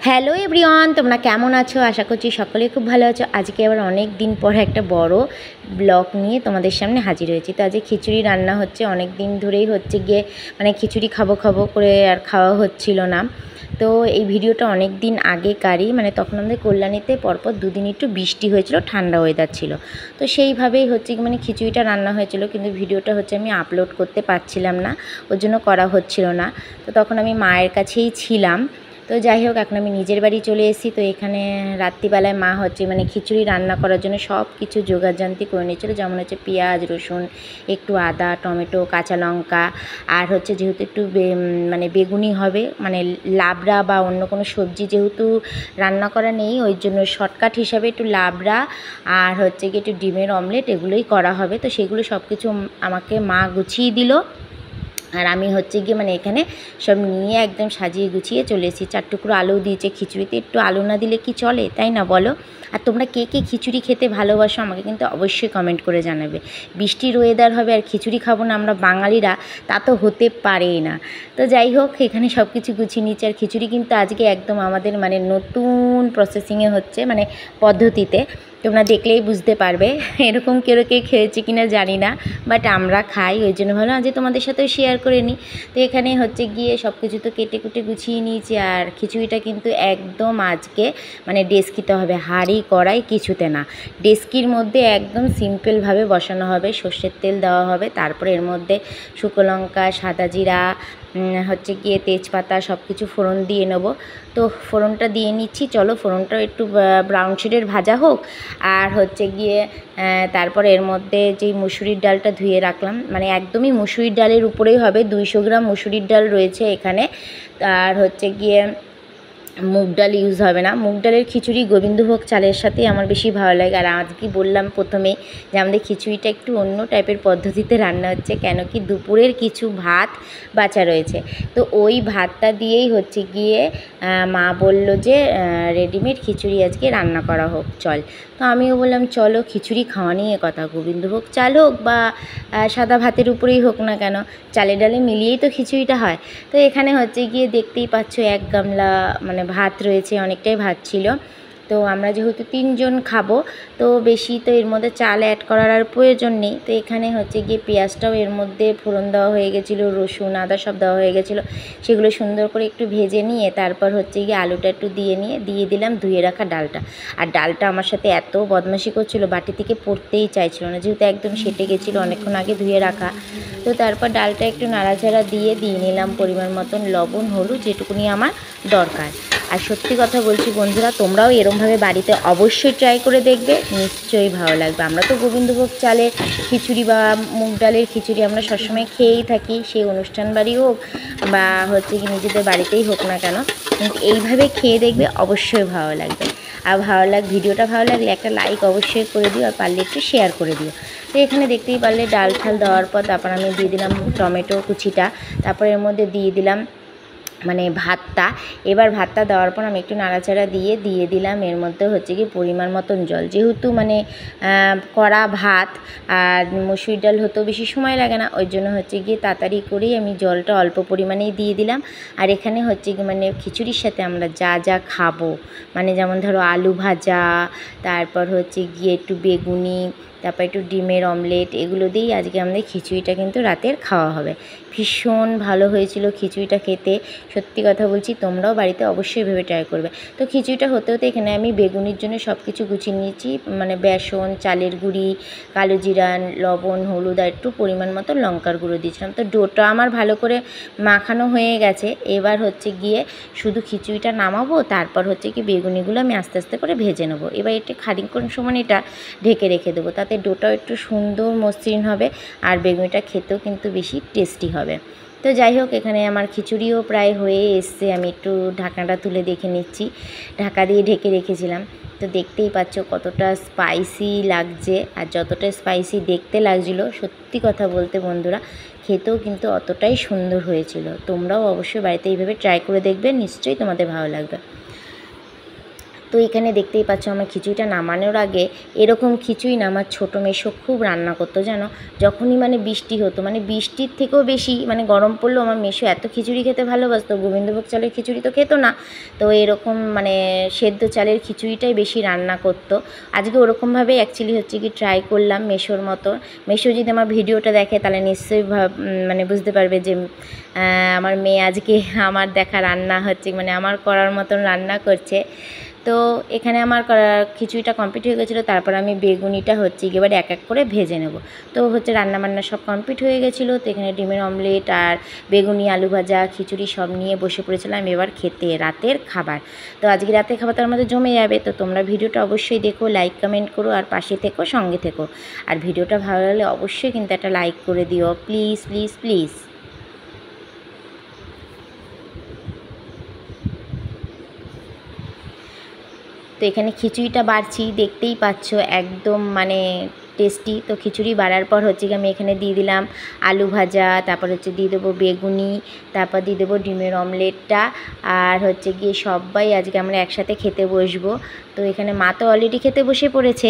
Hello everyone, তোমরা কেমন আছো? আশা করছি সকলেই খুব ভালো আছো। আজকে আবার অনেক দিন পর একটা বড় ব্লগ নিয়ে তোমাদের সামনে হাজির হয়েছি। তো আজকে খিচুড়ি রান্না হচ্ছে, অনেক দিন ধরেই হচ্ছে গিয়ে খিচুড়ি খাবো খাবো করে আর খাওয়া হচ্ছিল না। তো এই ভিডিওটা অনেক দিন আগেকারই, তখন আমাদের কল্যাণীতে পরপর দুদিন একটু বৃষ্টি হয়েছিল, ঠান্ডা ওয়েদার ছিল। তো সেইভাবেই হচ্ছে খিচুড়িটা রান্না হয়েছিল, কিন্তু ভিডিওটা হচ্ছে আমি আপলোড করতে পারছিলাম না, ওর জন্য করা হচ্ছিল না। তো তখন আমি মায়ের কাছেই ছিলাম। তো যাই হোক, এখন আমি নিজের বাড়ি চলে এসেছি। তো এখানে রাত্রিবেলায় মা হচ্ছে খিচুড়ি রান্না করার জন্য সব কিছু জোগাড়যন্ত্র করে নিয়েছিলো, যেমন হচ্ছে পেঁয়াজ, রসুন, একটু আদা, টমেটো, কাঁচা লঙ্কা, আর হচ্ছে যেহেতু একটু বেগুনি হবে, লাবড়া বা অন্য কোনো সবজি যেহেতু রান্না করা নেই, ওই জন্য শর্টকাট হিসাবে একটু লাবড়া আর হচ্ছে কি একটু ডিমের অমলেট এগুলোই করা হবে। তো সেগুলো সব কিছু আমাকে মা গুছিয়ে দিল, আর আমি হচ্ছে গিয়ে এখানে সব নিয়ে একদম সাজিয়ে গুছিয়ে চলে এসেছি। 4 টুকরো আলু দিয়েছে, খিচুড়িতে একটু আলু না দিলে কি চলে, তাই না বলো? আর তোমরা কে কে খিচুড়ি খেতে ভালোবাসো আমাকে কিন্তু অবশ্যই কমেন্ট করে জানাবে। বৃষ্টির ওয়েদার হবে আর খিচুড়ি খাবো না আমরা বাঙালিরা, তা তো হতে পারেই না। তো যাই হোক, এখানে সব কিছু গুছিয়ে নিচ্ছে। আর খিচুড়ি কিন্তু আজকে একদম আমাদের নতুন প্রসেসিংয়ে হচ্ছে, পদ্ধতিতে। তোমরা দেখলেই বুঝতে পারবে। এরকম কেউ খেয়েছে কিনা জানি না, বাট আমরা খাই, ওই জন্য ভালো আজ তোমাদের সাথেও শেয়ার করে নিই। তো এখানে হচ্ছে গিয়ে সব কিছু তো কেটে কুটে গুছিয়ে নিয়েছি। আর খিচুড়িটা কিন্তু একদম আজকে ডেস্কিতে হবে, হাঁড়ি কড়াই কিছুতে না। ডেস্কির মধ্যে একদম সিম্পলভাবে বসানো হবে, সর্ষের তেল দেওয়া হবে, তারপরে এর মধ্যে শুকনো লঙ্কা, সাদা জিরা, হচ্ছে গিয়ে তেজপাতা সব কিছু ফোড়ন দিয়ে নেবো। তো ফোড়নটা দিয়ে নিচ্ছি, চলো ফোড়নটা একটু ব্রাউন শেডের ভাজা হোক। আর হচ্ছে গিয়ে তারপরে এর মধ্যে যেই মুসুরির ডালটা ধুয়ে রাখলাম, একদমই মুসুরির ডালের উপরেই হবে, 200 গ্রাম মুসুরির ডাল রয়েছে এখানে। আর হচ্ছে গিয়ে মুগ ডাল ইউজ হবে না। মুগ ডালের খিচুড়ি গোবিন্দভোগ চালের সাথে আমার বেশি ভালো লাগে। আর আজকে বললাম প্রথমেই যে আমাদের খিচুড়িটা একটু অন্য টাইপের পদ্ধতিতে রান্না হচ্ছে, কেন কি দুপুরের কিছু ভাত বাঁচা রয়েছে। তো ওই ভাতটা দিয়েই হচ্ছে গিয়ে মা বলল যে রেডিমেড খিচুড়ি আজকে রান্না করা হোক, চল। তো আমিও বললাম চলো, খিচুড়ি খাওয়া নিয়ে কথা, গোবিন্দভোগ চাল হোক বা সাদা ভাতের উপরেই হোক না কেন, চালে ডালে মিলিয়েই তো খিচুড়িটা হয়। তো এখানে হচ্ছে গিয়ে দেখতেই পাচ্ছ 1 গামলা ভাত রয়েছে, অনেকটাই ভাত ছিল। তো আমরা যেহেতু 3 জন খাবো, তো বেশি তো এর মধ্যে চাল অ্যাড করার আর প্রয়োজন নেই। তো এখানে হচ্ছে গিয়ে পেঁয়াজটাও এর মধ্যে ফোড়ন দেওয়া হয়ে গেছিলো, রসুন আদা সব দেওয়া হয়ে গেছিলো, সেগুলো সুন্দর করে একটু ভেজে নিয়ে তারপর হচ্ছে গিয়ে আলুটা একটু দিয়ে দিলাম ধুয়ে রাখা ডালটা। আর ডালটা আমার সাথে এত বদমাশি করছিল, বাটি থেকে পড়তেই চাইছিল না, যেহেতু একদম সেটে গেছিলো অনেকক্ষণ আগে ধুয়ে রাখা। তো তারপর ডালটা একটু নাড়াচাড়া দিয়ে নিলাম পরিমাণ মতন লবণ, হলুদ, যেটুকুনি আমার দরকার। আর সত্যি কথা বলছি বন্ধুরা, তোমরাও এরমভাবে বাড়িতে অবশ্যই ট্রাই করে দেখবে, নিশ্চয়ই ভালো লাগবে। আমরা তো গোবিন্দভোগ চালের খিচুড়ি বা মুগ ডালের খিচুড়ি আমরা সবসময় খেয়েই থাকি, সেই অনুষ্ঠান বাড়ি হোক বা হচ্ছে কি নিজেদের বাড়িতেই হোক না কেন, কিন্তু এইভাবে খেয়ে দেখবে, অবশ্যই ভালো লাগবে। আর ভিডিওটা ভালো লাগলে একটা লাইক অবশ্যই করে দিও, আর পারলে একটু শেয়ার করে দিও। তো এখানে দেখতেই পারলে ডাল ঠাল দেওয়ার পর তারপর আমি দিয়ে দিলাম টমেটো কুচিটা, তারপর এর মধ্যে দিয়ে দিলাম ভাতটা। এবার ভাতটা দেওয়ার পর আমি একটু নাড়াচাড়া দিয়ে দিলাম এর মধ্যে হচ্ছে কি পরিমাণ মতন জল, যেহেতু কড়া ভাত আর মসুর ডাল হতেও বেশি সময় লাগে না, ওই জন্য হচ্ছে গিয়ে তাড়াতাড়ি করেই আমি জলটা অল্প পরিমাণেই দিয়ে দিলাম। আর এখানে হচ্ছে কি খিচুড়ির সাথে আমরা যা যা খাবো, যেমন ধরো আলু ভাজা, তারপর হচ্ছে গিয়ে একটু বেগুনি, তারপর একটু ডিমের অমলেট, এগুলো দিয়েই আজকে আমাদের খিচুড়িটা কিন্তু রাতের খাওয়া হবে। ভীষণ ভালো হয়েছিল খিচুড়িটা খেতে, সত্যি কথা বলছি, তোমরাও বাড়িতে অবশ্যই ভেবে ট্রাই করবে। তো খিচুড়িটা হতে হতে এখানে আমি বেগুনির জন্য সব কিছু গুছিয়ে নিয়েছি, বেসন, চালের গুঁড়ি, কালো জিরা, লবণ, হলুদ আর একটু পরিমাণ মতো লঙ্কার গুঁড়ো দিয়েছিলাম। তো ডোটা আমার ভালো করে মাখানো হয়ে গেছে। এবার হচ্ছে গিয়ে শুধু খিচুড়িটা নামাবো, তারপর হচ্ছে কি বেগুনিগুলো আমি আস্তে আস্তে করে ভেজে নেবো। এবার একটু খানিকক্ষণ সময় এটা ঢেকে রেখে দেবো, তাতে ডোটাও একটু সুন্দর মসৃণ হবে আর বেগুনিটা খেতেও কিন্তু বেশি টেস্টি হবে। তো যাই হোক, এখানে আমার খিচুড়িও প্রায় হয়ে এসছে, আমি একটু ঢাকনাটা তুলে দেখে নিচ্ছি, ঢাকা দিয়ে ঢেকে রেখেছিলাম। তো দেখতেই পাচ্ছ কতটা স্পাইসি লাগছে, আর যতটা স্পাইসি দেখতে লাগছিলো, সত্যি কথা বলতে বন্ধুরা খেতেও কিন্তু অতটাই সুন্দর হয়েছিল। তোমরাও অবশ্যই বাড়িতে এইভাবে ট্রাই করে দেখবে, নিশ্চয়ই তোমাদের ভালো লাগবে। তো এখানে দেখতেই পাচ্ছ আমার খিচুড়িটা নামানোর আগে এরকম খিচুড়ি না আমার ছোটো মেসো খুব রান্না করতো জানো। যখনই মানে বৃষ্টি হতো, মানে বৃষ্টির থেকেও বেশি মানে গরম পড়লেও আমার মেসো এত খিচুড়ি খেতে ভালোবাসতো। গোবিন্দভোগ চালের খিচুড়ি তো খেতো না, তো এরকম মানে সেদ্ধ চালের খিচুড়িটাই বেশি রান্না করতো। আজকে ওরকমভাবেই অ্যাকচুয়ালি হচ্ছে কি ট্রাই করলাম মেসোর মতো। মেসো যদি আমার ভিডিওটা দেখে তাহলে নিশ্চয়ই মানে বুঝতে পারবে যে আমার মেয়ে আজকে আমার দেখা রান্না হচ্ছে মানে আমার করার মতন রান্না করছে। তো এখানে আমার খিচুড়িটা কমপ্লিট হয়ে গেছিলো। তারপর আমি বেগুনিটা হচ্ছে এবার এক এক করে ভেজে নেব। তো হচ্ছে রান্নাবান্না সব কমপ্লিট হয়ে গেছিলো। তো এখানে ডিমের অমলেট আর বেগুনি, আলু ভাজা, খিচুড়ি সব নিয়ে বসে পড়েছিলাম এবার খেতে রাতের খাবার। তো আজকে রাতের খাবার তার মধ্যে জমে যাবে। তো তোমরা ভিডিওটা অবশ্যই দেখো, লাইক কমেন্ট করো আর পাশে থেকো, সঙ্গে থেকো। আর ভিডিওটা ভালো লাগলে অবশ্যই কিন্তু একটা লাইক করে দিও, প্লিজ প্লিজ প্লিজ। তো এখানে খিচুড়িটা বাড়ছি, দেখতেই পাচ্ছ একদম মানে টেস্টি। তো খিচুড়ি বাড়ার পর হচ্ছে কি আমি এখানে দিয়ে দিলাম আলু ভাজা, তারপর হচ্ছে দিয়ে দেবো বেগুনি, তারপর দিয়ে দেবো ডিমের অমলেটটা। আর হচ্ছে গিয়ে সবাই আজকে আমরা একসাথে খেতে বসবো। তো এখানে মা তো অলরেডি খেতে বসে পড়েছে।